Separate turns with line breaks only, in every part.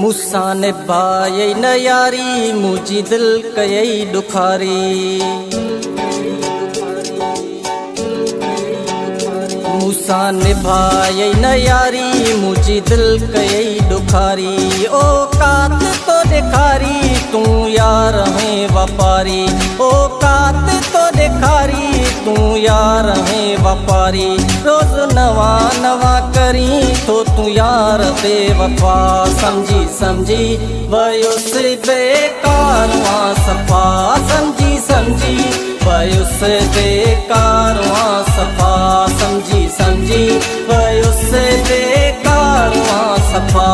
मूंसां निभायई न यारी मुंहिंजी दिल कयई ॾुखारी। मूंसां निभायई न यारी मुंहिंजी दिल कयई ॾुखारी। ओ कात तो ॾेखारी तूं यार में वापारी। ओ कात तो ॾेखारी तूं यार में वापारी। रोज़ नवा नवा करी तो तूं यार बेवफा। समझी समझी वयुसि बेकार मां सफ़ा। समझी समझी वयुसि बेकार मां सफ़ा। समझी समझी वयुसि बेकार मां सफ़ा।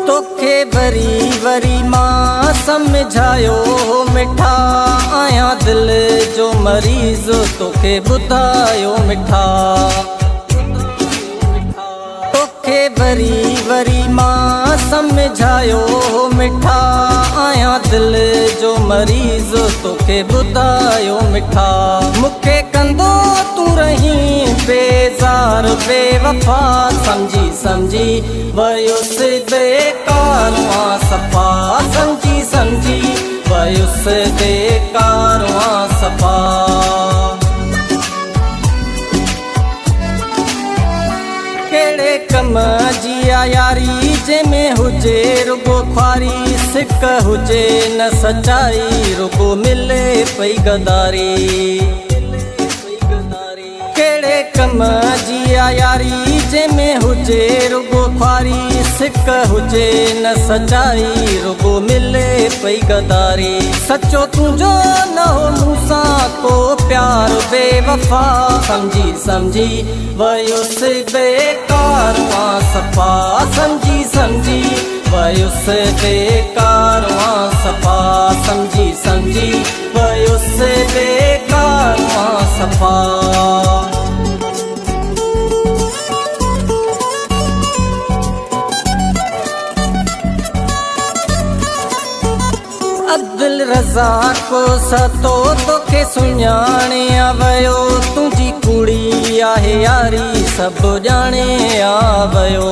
तोखे वरी वरी मां समझायो मिठा आया दिल जो मरीज़ तोखे ॿुधायो मिठा। तोखे वरी वरी मां समझायो मिठा आया दिल जो मरीज़ तोखे ॿुधायो मिठा। मूंखे कंदो तूं रही बेज़ार बेवफा। समझी समझी वयुसि बेकार मां सफ़ा। समझी समझी वयुसि बेकार मां सफ़ा। कहिड़े कम जी यारी जंहिंमें हुजे रुगो ख्वारी। सिक हुजे न सचाई रुगो मिले पई गदारी। कहिड़े कम जी यारी जंहिंमें हुजे रुगो ख्वारी। सिक हुजे न सचाई रुगो मिले पई गदारी। सचो तुंहिंजो न हो मूंसां को प्यार बेवफा। समझी समझी वयुसि बेकार मां सफ़ा। समझी समझी वयुसि बेकार मां सफ़ा। समझी समझी वयुसि बेकार मां सफ़ा। अब्दुल रज़ाक को सतो तोखे सुञाणे वयो। तुंहिंजी कुड़ी आहे यारी सभु ॼाणे वयो।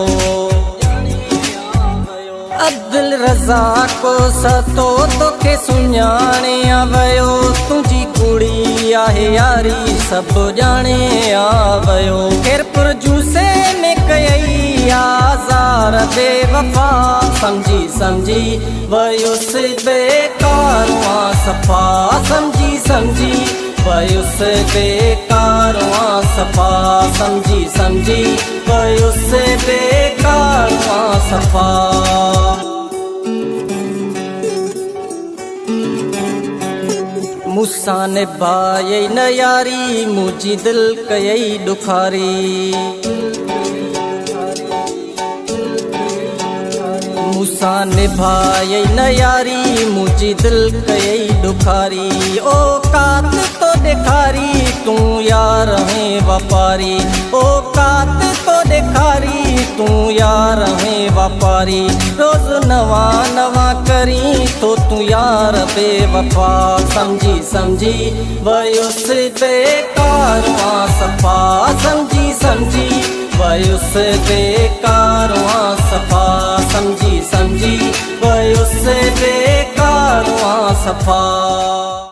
अब्दुल रज़ाक को सतो तोखे सुञाणे वयो। तुंहिंजी कुड़ी आहे यारी सभु ॼाणे वयो। खेरपुर जूसे में कयई आज़ार बेवफा। समझी समझी वयुसि बेकार मां सफ़ा। समझी समझी वयुसि बेकार मां सफ़ा। समझी समझी वयुसि बेकार मां सफ़ा। मूंसां निभायई न यारी मुंहिंजी दिल कयई ॾुखारी। मूंसां निभायई न यारी मुंहिंजी दिल कयई ॾुखारी। ओ कात तो ॾेखारी तूं यार में वापारी। ओ कात तो ॾेखारी तूं यार में वापारी। रोज़ नवा नवा करी तो तूं यार बेवफा। समझी समझी वयुसि बेकार मां सफ़ा। समझी समझी वयुसि बेकार मां सफ़ा। समझी समझी वयुसि बेकार मां सफ़ा।